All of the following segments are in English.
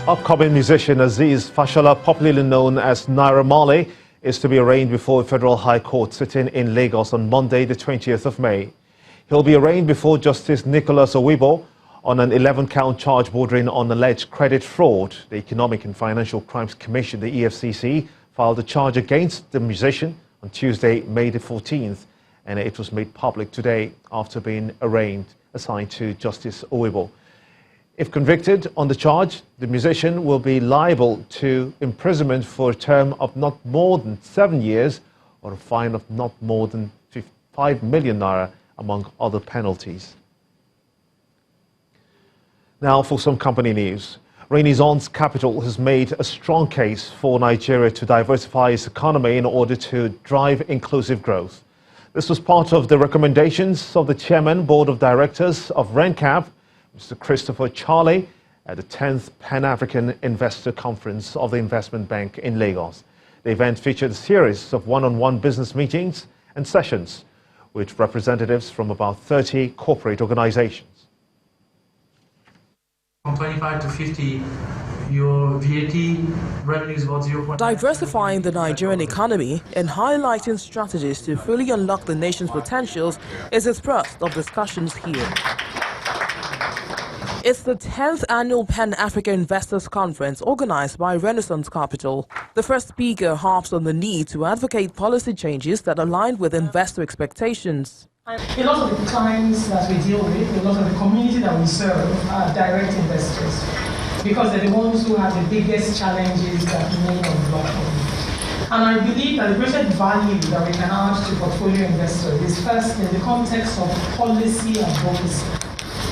Upcoming musician Aziz Fashola, popularly known as Naira Marley, is to be arraigned before a federal high court sitting in Lagos on Monday, the 20th of May. He'll be arraigned before Justice Nicholas Owibo on an 11-count charge bordering on alleged credit fraud. The Economic and Financial Crimes Commission, the EFCC, filed a charge against the musician on Tuesday, May the 14th, and it was made public today after being arraigned, assigned to Justice Owibo. If convicted on the charge, the musician will be liable to imprisonment for a term of not more than 7 years or a fine of not more than 5 million naira, among other penalties. Now for some company news. Renaissance Capital has made a strong case for Nigeria to diversify its economy in order to drive inclusive growth. This was part of the recommendations of the Chairman, Board of Directors of RENCAP, Mr. Christopher Charlie, at the 10th Pan-African Investor Conference of the Investment Bank in Lagos. The event featured a series of one-on-one business meetings and sessions with representatives from about 30 corporate organizations. From 25 to 50, your VAT revenue is about 0.9. Diversifying the Nigerian economy and highlighting strategies to fully unlock the nation's potentials is the thrust of discussions here. It's the 10th annual Pan-African Investors Conference organized by Renaissance Capital. The first speaker harps on the need to advocate policy changes that align with investor expectations. A lot of the clients that we deal with, a lot of the community that we serve are direct investors because they're the ones who have the biggest challenges that remain unblocked. And I believe that the greatest value that we can add to portfolio investors is first in the context of policy advocacy.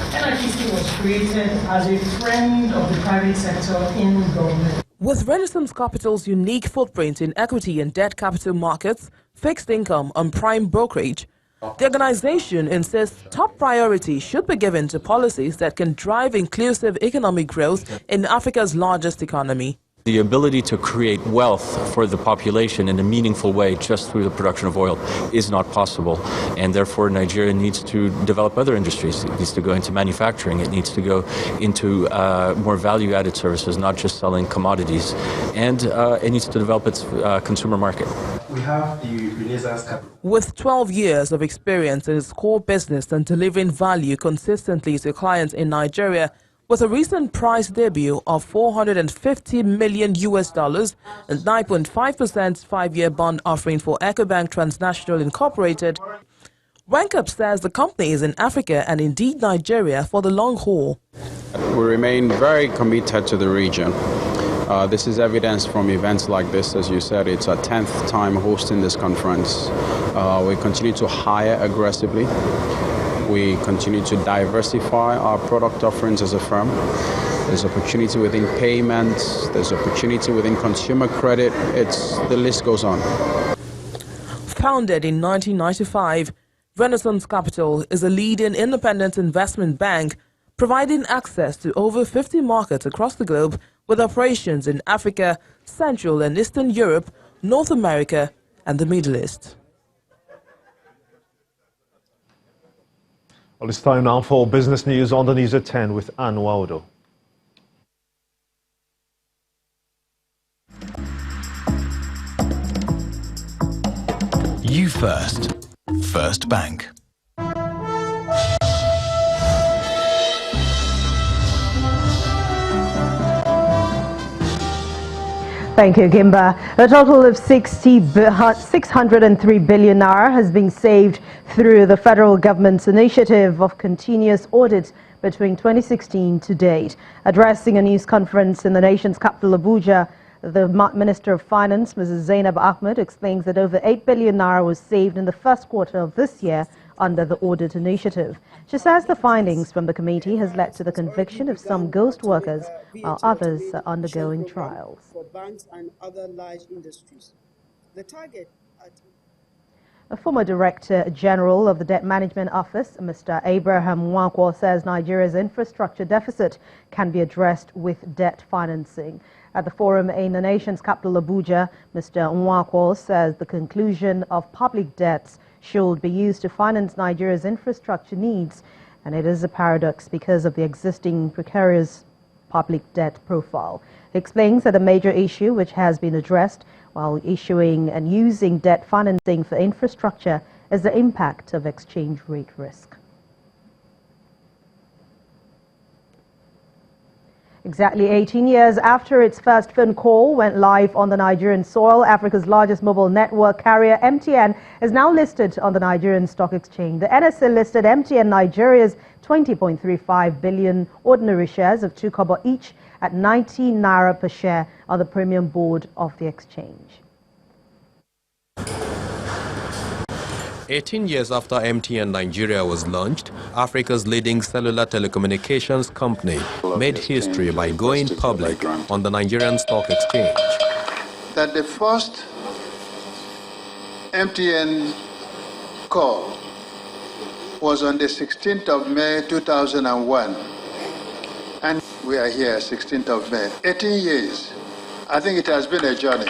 NIPC was created as a friend of the private sector in government. With Renaissance Capital's unique footprint in equity and debt capital markets, fixed income and prime brokerage, the organization insists top priority should be given to policies that can drive inclusive economic growth in Africa's largest economy. The ability to create wealth for the population in a meaningful way just through the production of oil is not possible, and therefore Nigeria needs to develop other industries. It needs to go into manufacturing, it needs to go into more value-added services, not just selling commodities, and it needs to develop its consumer market. We have the Renaissance Capital. With 12 years of experience in its core business and delivering value consistently to clients in Nigeria, with a recent price debut of $450 million and 9.5% five-year bond offering for EcoBank Transnational Incorporated, RENCAP says the company is in Africa and indeed Nigeria for the long haul. We remain very committed to the region. This is evidence from events like this. As you said, it's our 10th time hosting this conference. We continue to hire aggressively. We continue to diversify our product offerings as a firm. There's opportunity within payments, there's opportunity within consumer credit, the list goes on. Founded in 1995, Renaissance Capital is a leading independent investment bank providing access to over 50 markets across the globe with operations in Africa, Central and Eastern Europe, North America and the Middle East. Well, it's time now for business news on the News at 10 with Ann Waldo. You First. First Bank. Thank you, Gimba. A total of 603 billion naira has been saved through the federal government's initiative of continuous audit between 2016 to date. Addressing a news conference in the nation's capital, Abuja, the Minister of Finance, Mrs. Zainab Ahmed, explains that over 8 billion naira was saved in the first quarter of this year under the audit initiative. She says the findings from the committee has led to the conviction of some ghost workers, while others are undergoing trials. For banks and other large industries. The target at A former Director General of the Debt Management Office, Mr. Abraham Nwankwo, says Nigeria's infrastructure deficit can be addressed with debt financing. At the forum in the nation's capital, Abuja, Mr. Nwankwo says the conclusion of public debts should be used to finance Nigeria's infrastructure needs, and it is a paradox because of the existing precarious public debt profile. He explains that a major issue which has been addressed while issuing and using debt financing for infrastructure is the impact of exchange rate risk. Exactly 18 years after its first phone call went live on the Nigerian soil, Africa's largest mobile network carrier, MTN, is now listed on the Nigerian Stock Exchange. The NSE listed MTN Nigeria's 20.35 billion ordinary shares of 2 kobo each at 90 naira per share on the premium board of the exchange. 18 years after MTN Nigeria was launched, Africa's leading cellular telecommunications company made history by going public on the Nigerian Stock Exchange. That the first MTN call was on the 16th of May 2001, and we are here 16th of May. 18 years. I think it has been a journey.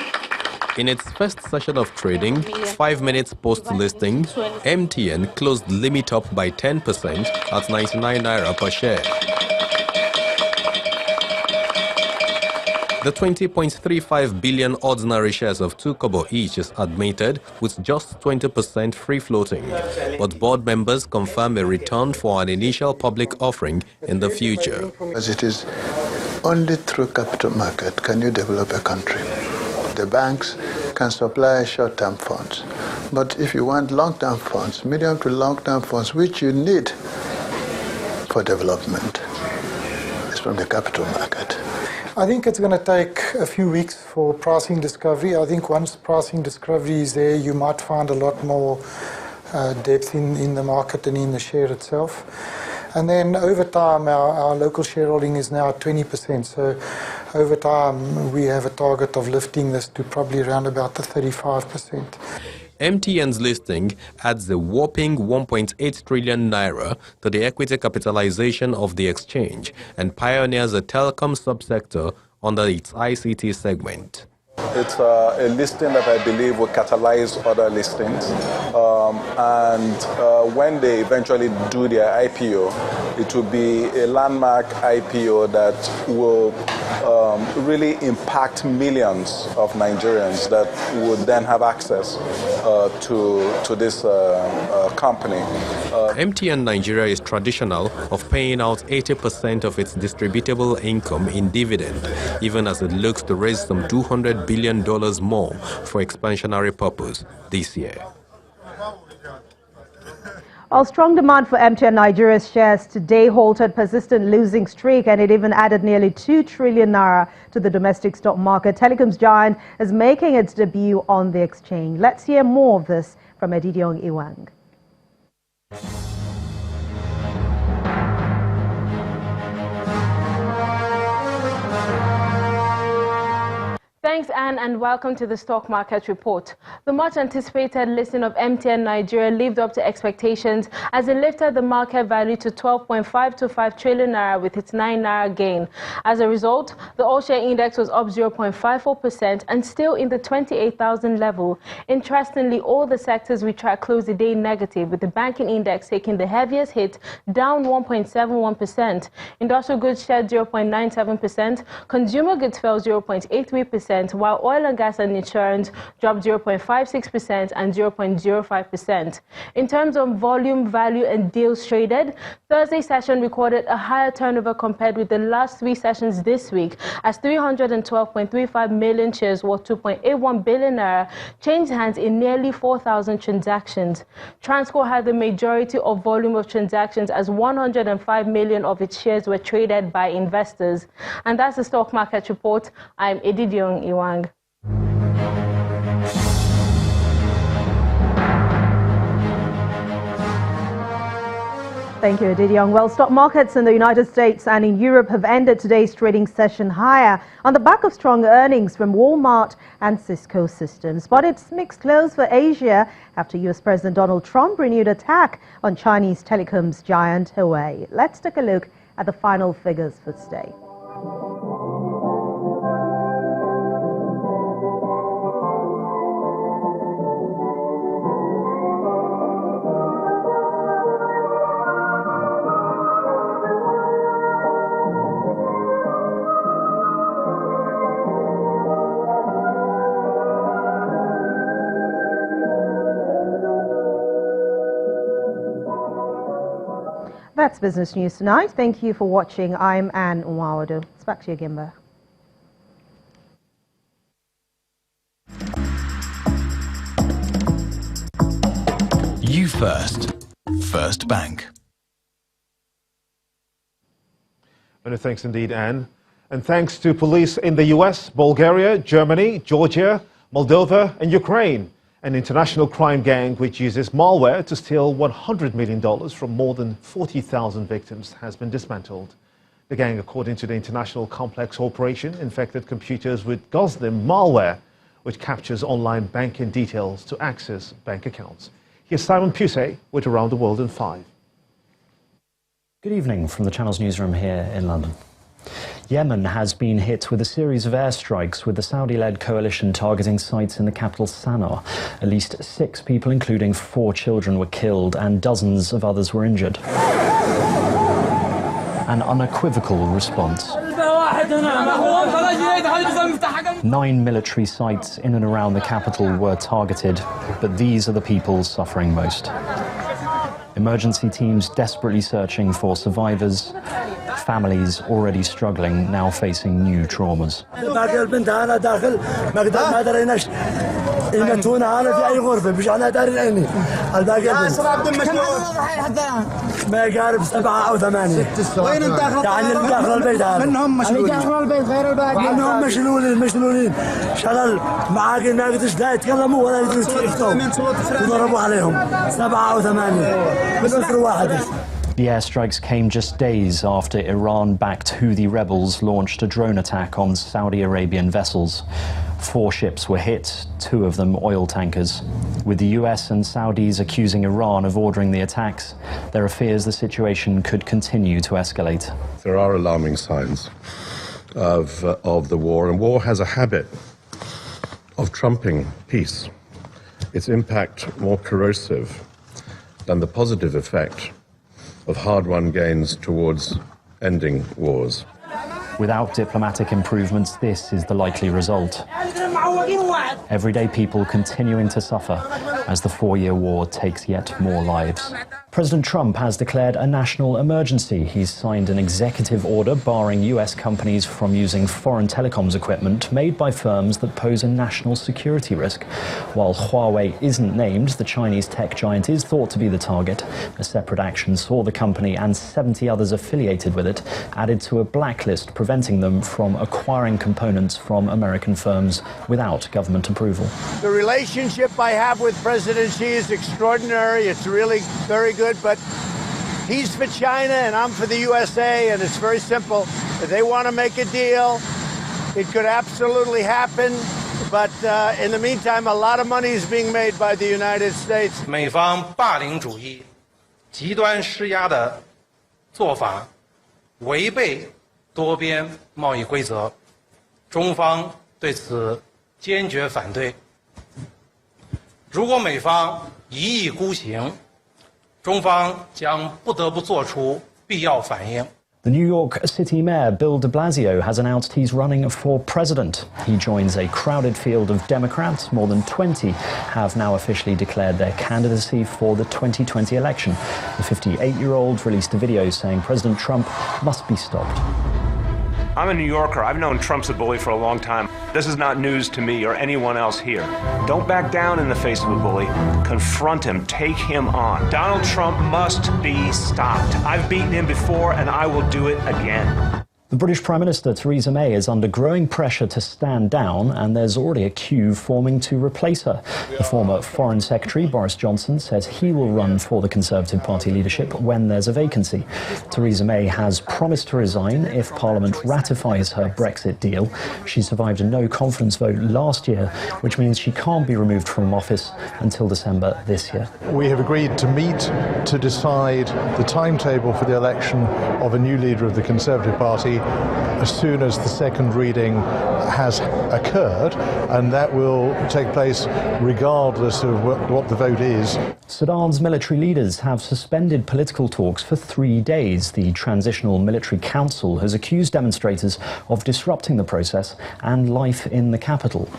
In its first session of trading, 5 minutes post-listing, MTN closed limit up by 10% at 99 naira per share. The 20.35 billion ordinary shares of 2 kobo each is admitted with just 20% free floating, but board members confirm a return for an initial public offering in the future. As it is only through capital market can you develop a country. The banks can supply short-term funds, but if you want long-term funds, medium to long-term funds, which you need for development, is from the capital market. I think it's going to take a few weeks for pricing discovery. I think once pricing discovery is there, you might find a lot more depth in the market and in the share itself. And then over time, our local shareholding is now at 20%. So over time, we have a target of lifting this to probably around about the 35%. MTN's listing adds a whopping 1.8 trillion naira to the equity capitalization of the exchange and pioneers a telecom subsector under its ICT segment. It's a listing that I believe will catalyze other listings. When they eventually do their IPO, it will be a landmark IPO that will really impact millions of Nigerians that would then have access to this company. MTN Nigeria is traditional of paying out 80% of its distributable income in dividend, even as it looks to raise some $200 billion more for expansionary purpose this year. While strong demand for MTN Nigeria's shares today halted persistent losing streak, and it even added nearly 2 trillion naira to the domestic stock market, telecoms giant is making its debut on the exchange. Let's hear more of this from Edidiong Iwang. Thanks, Anne, and welcome to the Stock Market Report. The much-anticipated listing of MTN Nigeria lived up to expectations as it lifted the market value to 12.525 trillion naira with its 9 naira gain. As a result, the all-share index was up 0.54% and still in the 28,000 level. Interestingly, all the sectors we track closed the day negative, with the banking index taking the heaviest hit, down 1.71%. Industrial goods shed 0.97%, consumer goods fell 0.83%, while oil and gas and insurance dropped 0.56% and 0.05%. In terms of volume, value, and deals traded, Thursday's session recorded a higher turnover compared with the last 3 sessions this week, as 312.35 million shares worth 2.81 billion naira changed hands in nearly 4,000 transactions. Transco had the majority of volume of transactions, as 105 million of its shares were traded by investors. And that's the Stock Market Report. I'm Edidiong Iwang. Thank you, Edidiong. Well, stock markets in the United States and in Europe have ended today's trading session higher on the back of strong earnings from Walmart and Cisco Systems. But it's mixed close for Asia after U.S. President Donald Trump renewed attack on Chinese telecoms giant Huawei. Let's take a look at the final figures for today. That's Business News Tonight. Thank you for watching. I'm Anne Umawado. It's back to you, Gimba. You First. First Bank. Many thanks indeed, Anne. And thanks to police in the US, Bulgaria, Germany, Georgia, Moldova and Ukraine. An international crime gang which uses malware to steal $100 million from more than 40,000 victims has been dismantled. The gang, according to the International Complex Operation, infected computers with Goslim malware, which captures online banking details to access bank accounts. Here's Simon Pusey with Around the World in 5. Good evening from the Channel's newsroom here in London. Yemen has been hit with a series of airstrikes with the Saudi-led coalition targeting sites in the capital Sana'a. At least 6 people, including 4 children, were killed and dozens of others were injured. An unequivocal response. 9 military sites in and around the capital were targeted, but these are the people suffering most. Emergency teams desperately searching for survivors, families already struggling, now facing new traumas. 87. The airstrikes came just days after Iran-backed Houthi rebels launched a drone attack on Saudi Arabian vessels. 4 ships were hit, 2 of them oil tankers. With the US and Saudis accusing Iran of ordering the attacks, there are fears the situation could continue to escalate. There are alarming signs of the war, and war has a habit of trumping peace. Its impact more corrosive than the positive effect of hard-won gains towards ending wars. Without diplomatic improvements, this is the likely result. Everyday people continuing to suffer as the 4-year war takes yet more lives. President Trump has declared a national emergency. He's signed an executive order barring US companies from using foreign telecoms equipment made by firms that pose a national security risk. While Huawei isn't named, the Chinese tech giant is thought to be the target. A separate action saw the company and 70 others affiliated with it added to a blacklist preventing them from acquiring components from American firms without government approval. The relationship I have with President Xi is extraordinary. It's really very good, but he's for China and I'm for the USA, and it's very simple. If they want to make a deal, it could absolutely happen, but in the meantime, a lot of money is being made by the United States. 美方霸凌主义、极端施压的做法违背多边贸易规则，中方对此坚决反对。如果美方一意孤行，中方将不得不做出必要反应。 The New York City Mayor Bill de Blasio has announced he's running for president. He joins a crowded field of Democrats. More than 20 have now officially declared their candidacy for the 2020 election. The 58-year-old released a video saying President Trump must be stopped. I'm a New Yorker. I've known Trump's a bully for a long time. This is not news to me or anyone else here. Don't back down in the face of a bully. Confront him. Take him on. Donald Trump must be stopped. I've beaten him before, and I will do it again. The British Prime Minister Theresa May is under growing pressure to stand down, and there's already a queue forming to replace her. The former Foreign Secretary, Boris Johnson, says he will run for the Conservative Party leadership when there's a vacancy. Theresa May has promised to resign if Parliament ratifies her Brexit deal. She survived a no-confidence vote last year, which means she can't be removed from office until December this year. We have agreed to meet to decide the timetable for the election of a new leader of the Conservative Party as soon as the second reading has occurred, and that will take place regardless of what the vote is. Sudan's military leaders have suspended political talks for 3 days. The Transitional Military Council has accused demonstrators of disrupting the process and life in the capital.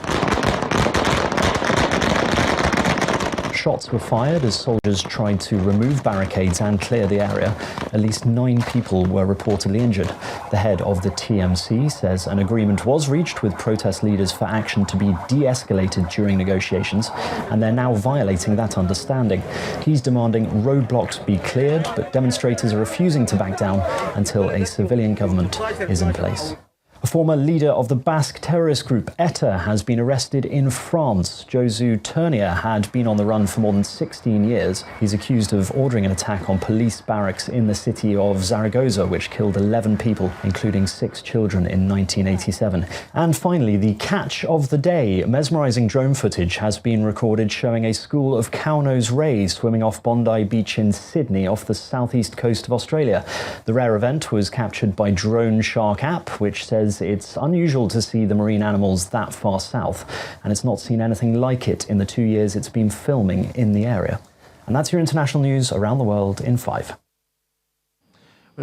Shots were fired as soldiers tried to remove barricades and clear the area. At least 9 people were reportedly injured. The head of the TMC says an agreement was reached with protest leaders for action to be de-escalated during negotiations, and they're now violating that understanding. He's demanding roadblocks be cleared, but demonstrators are refusing to back down until a civilian government is in place. A former leader of the Basque terrorist group ETA has been arrested in France. Josu Turnier had been on the run for more than 16 years. He's accused of ordering an attack on police barracks in the city of Zaragoza, which killed 11 people, including 6 children in 1987. And finally, the catch of the day. Mesmerizing drone footage has been recorded showing a school of cow-nose rays swimming off Bondi Beach in Sydney off the southeast coast of Australia. The rare event was captured by Drone Shark app, which says it's unusual to see the marine animals that far south, and it's not seen anything like it in the 2 years it's been filming in the area. And that's your international news around the world in 5.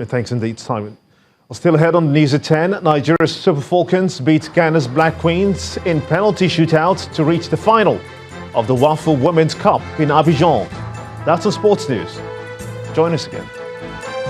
Thanks indeed, Simon. Well, still ahead on the news at 10, Nigeria's Super Falcons beat Ghana's Black Queens in penalty shootout to reach the final of the WAFU Women's Cup in Abidjan. That's on Sports News. Join us again.